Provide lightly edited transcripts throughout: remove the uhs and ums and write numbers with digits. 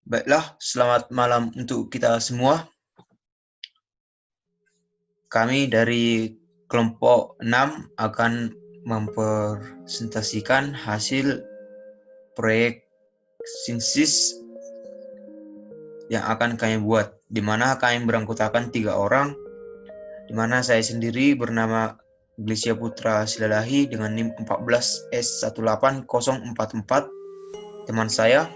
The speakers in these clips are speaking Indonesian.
Baiklah, selamat malam untuk kita semua. Kami dari kelompok 6 akan mempresentasikan hasil proyek sinsis yang akan kami buat, di mana kami beranggotakan 3 orang, di mana saya sendiri bernama Glesia Putra Silalahi dengan NIM 14S18044. Teman saya,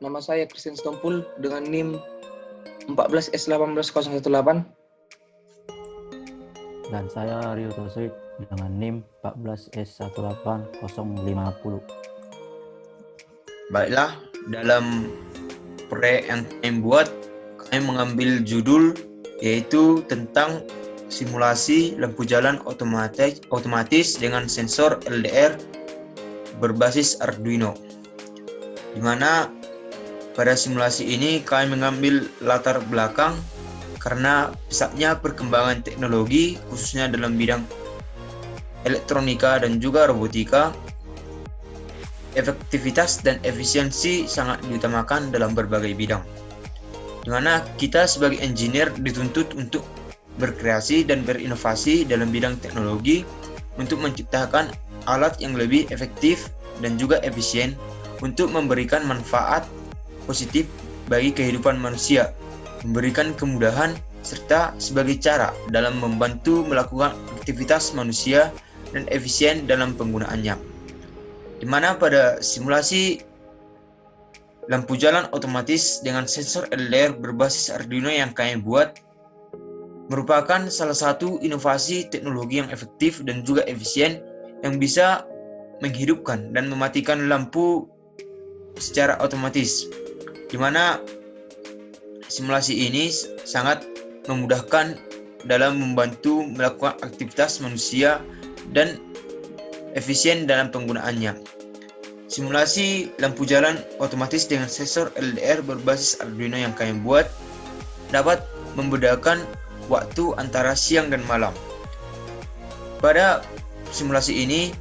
Nama saya Christian Stompul dengan NIM 14S18018. Dan saya Rio Tosuit dengan NIM 14S18050. baiklah, dalam proyek yang kami buat, kami mengambil judul yaitu tentang simulasi lampu jalan otomatis dengan sensor LDR berbasis Arduino, di mana pada simulasi ini kami mengambil latar belakang karena pesatnya perkembangan teknologi khususnya dalam bidang elektronika dan juga robotika. Efektivitas dan efisiensi sangat diutamakan dalam berbagai bidang, di mana kita sebagai engineer dituntut untuk berkreasi dan berinovasi dalam bidang teknologi untuk menciptakan alat yang lebih efektif dan juga efisien untuk memberikan manfaat positif bagi kehidupan manusia, memberikan kemudahan, serta sebagai cara dalam membantu melakukan aktivitas manusia dan efisien dalam penggunaannya. Di mana pada simulasi lampu jalan otomatis dengan sensor LDR berbasis Arduino yang kami buat merupakan salah satu inovasi teknologi yang efektif dan juga efisien yang bisa menghidupkan dan mematikan lampu secara otomatis, di mana simulasi ini sangat memudahkan dalam membantu melakukan aktivitas manusia dan efisien dalam penggunaannya. Simulasi lampu jalan otomatis dengan sensor LDR berbasis Arduino yang kami buat dapat membedakan waktu antara siang dan malam. Pada simulasi ini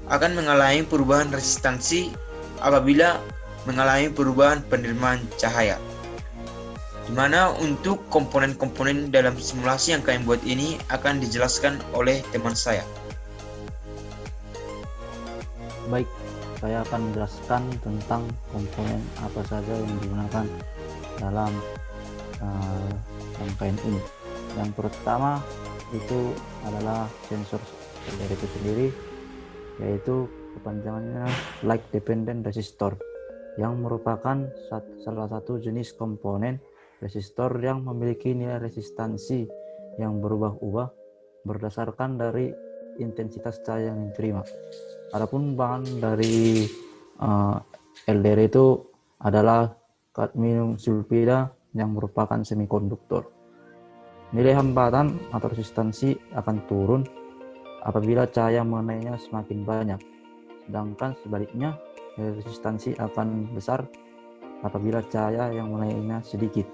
akan mengalami perubahan resistansi apabila mengalami perubahan penerimaan cahaya, di mana untuk komponen-komponen dalam simulasi yang kami buat ini akan dijelaskan oleh teman saya. Baik, saya akan menjelaskan tentang komponen apa saja yang digunakan dalam rangkaian ini. Yang pertama itu adalah sensor LDR itu sendiri, yaitu kepanjangannya Light Dependent Resistor, yang merupakan salah satu jenis komponen resistor yang memiliki nilai resistansi yang berubah-ubah berdasarkan dari intensitas cahaya yang diterima. Adapun bahan dari LDR itu adalah kadmium sulfida yang merupakan semikonduktor. Nilai hambatan atau resistansi akan turun apabila cahaya mengenainya semakin banyak, sedangkan sebaliknya nilai resistansi akan besar apabila cahaya yang mengenainya sedikit,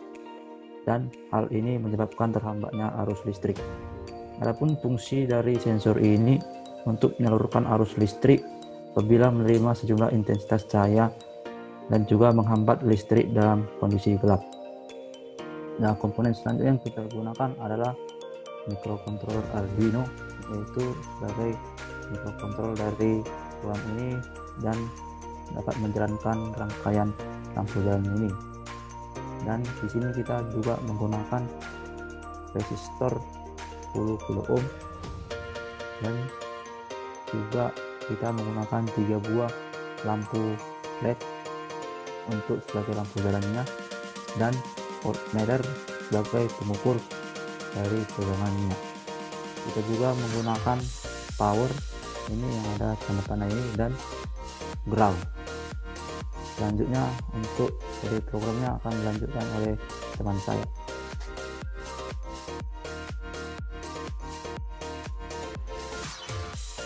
dan hal ini menyebabkan terhambatnya arus listrik. Adapun fungsi dari sensor ini untuk menyalurkan arus listrik apabila menerima sejumlah intensitas cahaya dan juga menghambat listrik dalam kondisi gelap. Nah, komponen selanjutnya yang kita gunakan adalah microcontroller Arduino, yaitu sebagai microcontroller dari ruang ini dan dapat menjalankan rangkaian lampu jalan ini. Dan di sini kita juga menggunakan resistor 10 kilo ohm, dan juga kita menggunakan 3 buah lampu LED untuk sebagai lampu jalannya, dan voltmeter sebagai pengukur dari tegangannya. Kita juga menggunakan power ini yang ada tanda panah ini, dan ground. Selanjutnya untuk dari programnya akan dilanjutkan oleh teman saya.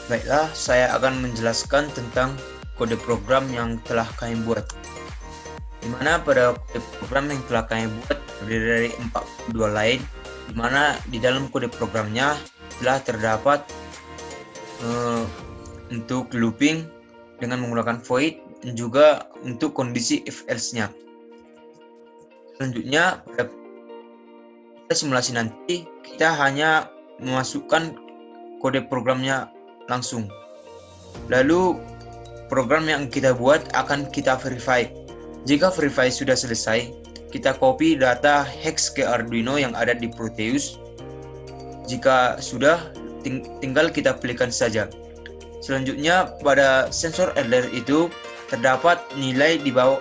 Baiklah, saya akan menjelaskan tentang kode program yang telah kami buat, di mana pada kode program yang telah kami buat terdiri dari 42 line, di mana di dalam kode programnya telah terdapat untuk looping dengan menggunakan void dan juga untuk kondisi if else-nya. Selanjutnya, pada simulasi nanti kita hanya memasukkan kode programnya langsung. Lalu program yang kita buat akan kita verify. Jika verify sudah selesai, kita copy data hex ke Arduino yang ada di Proteus. Jika sudah, tinggal kita pilihkan saja. Selanjutnya, pada sensor LDR itu terdapat nilai di bawah,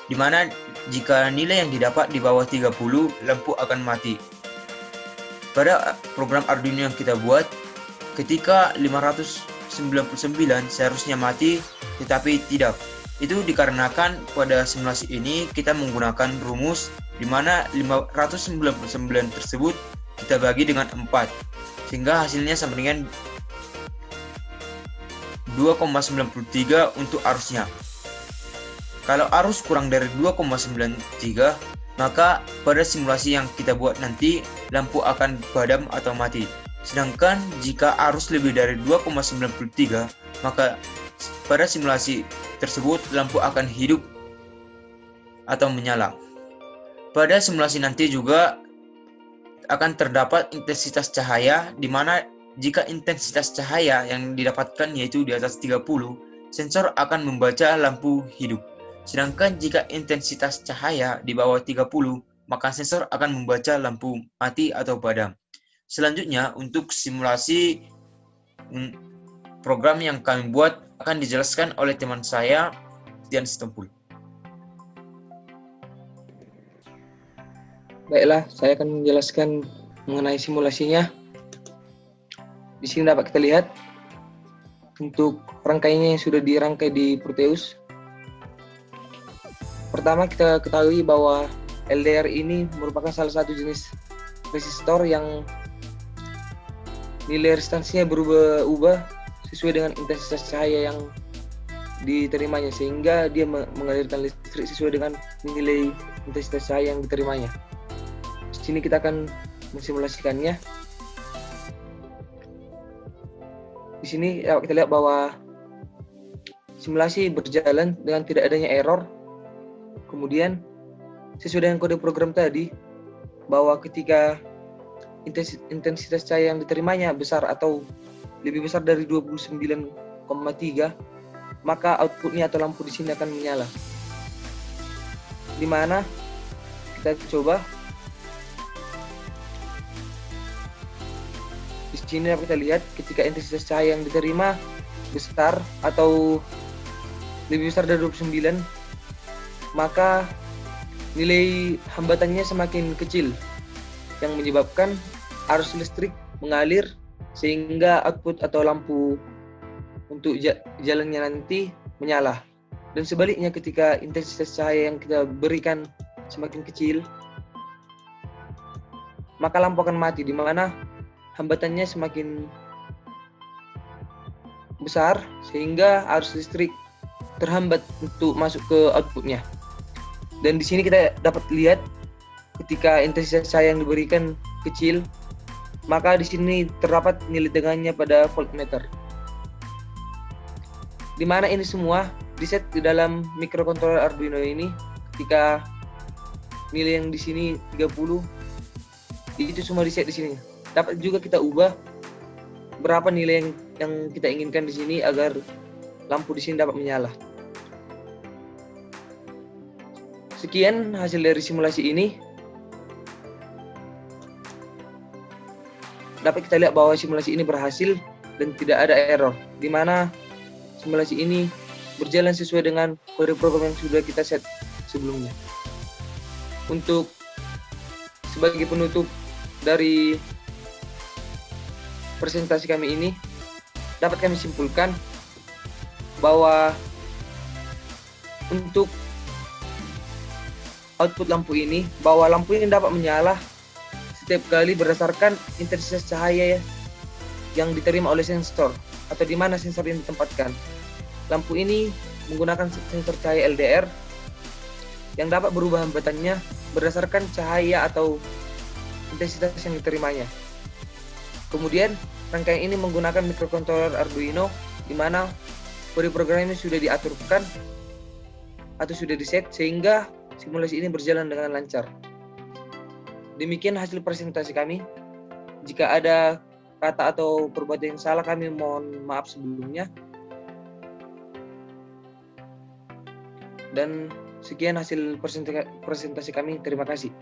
di mana jika nilai yang didapat di bawah 30, lampu akan mati. Pada program Arduino yang kita buat, ketika 599 seharusnya mati, tetapi tidak. Itu dikarenakan pada simulasi ini kita menggunakan rumus di mana 599 tersebut kita bagi dengan 4, sehingga hasilnya sama dengan 2,93 untuk arusnya. Kalau arus kurang dari 2,93, maka pada simulasi yang kita buat nanti lampu akan padam atau mati. Sedangkan jika arus lebih dari 2,93, maka pada simulasi tersebut lampu akan hidup atau menyala. Pada simulasi nanti juga akan terdapat intensitas cahaya, di mana jika intensitas cahaya yang didapatkan yaitu di atas 30, sensor akan membaca lampu hidup. Sedangkan jika intensitas cahaya di bawah 30, maka sensor akan membaca lampu mati atau padam. Selanjutnya, untuk simulasi program yang kami buat akan dijelaskan oleh teman saya, Christian Stompul. Baiklah, saya akan menjelaskan mengenai simulasinya. Di sini dapat kita lihat untuk rangkaiannya yang sudah dirangkai di Proteus. Pertama, kita ketahui bahwa LDR ini merupakan salah satu jenis resistor yang nilai rezistansinya berubah-ubah sesuai dengan intensitas cahaya yang diterimanya, sehingga dia mengalirkan listrik sesuai dengan nilai intensitas cahaya yang diterimanya. Di sini kita akan mensimulasikannya. Di sini kita lihat bahwa simulasi berjalan dengan tidak adanya error. Kemudian sesuai dengan kode program tadi, bahwa ketika intensitas cahaya yang diterimanya besar atau lebih besar dari 29,3, maka outputnya atau lampu di sini akan menyala. Di mana kita coba. Di sini kita lihat ketika intensitas cahaya yang diterima besar atau lebih besar dari 29, maka nilai hambatannya semakin kecil yang menyebabkan arus listrik mengalir sehingga output atau lampu untuk jalannya nanti menyala. Dan sebaliknya, ketika intensitas cahaya yang kita berikan semakin kecil, maka lampu akan mati, di mana hambatannya semakin besar sehingga arus listrik terhambat untuk masuk ke outputnya. Dan di sini kita dapat lihat ketika intensitas cahaya yang diberikan kecil, maka di sini terdapat nilai tegangannya pada voltmeter. Di mana ini semua diset di dalam microcontroller Arduino ini. Ketika nilai yang di sini 30, itu semua diset di sini. Dapat juga kita ubah berapa nilai yang kita inginkan di sini agar lampu di sini dapat menyala. Sekian hasil dari simulasi ini. Dapat kita lihat bahwa simulasi ini berhasil dan tidak ada error, di mana simulasi ini berjalan sesuai dengan kode program yang sudah kita set sebelumnya. Untuk sebagai penutup dari presentasi kami ini, dapat kami simpulkan bahwa untuk output lampu ini, bahwa lampu ini dapat menyala setiap kali berdasarkan intensitas cahaya yang diterima oleh sensor atau di mana sensor ini ditempatkan. Lampu ini menggunakan sensor cahaya LDR yang dapat berubah hambatannya berdasarkan cahaya atau intensitas yang diterimanya. Kemudian rangkaian ini menggunakan microcontroller Arduino, di mana kode program ini sudah diaturkan atau sudah di-set sehingga simulasi ini berjalan dengan lancar. Demikian hasil presentasi kami. Jika ada kata atau perbuatan yang salah, kami mohon maaf sebelumnya. Dan sekian hasil presentasi kami. Terima kasih.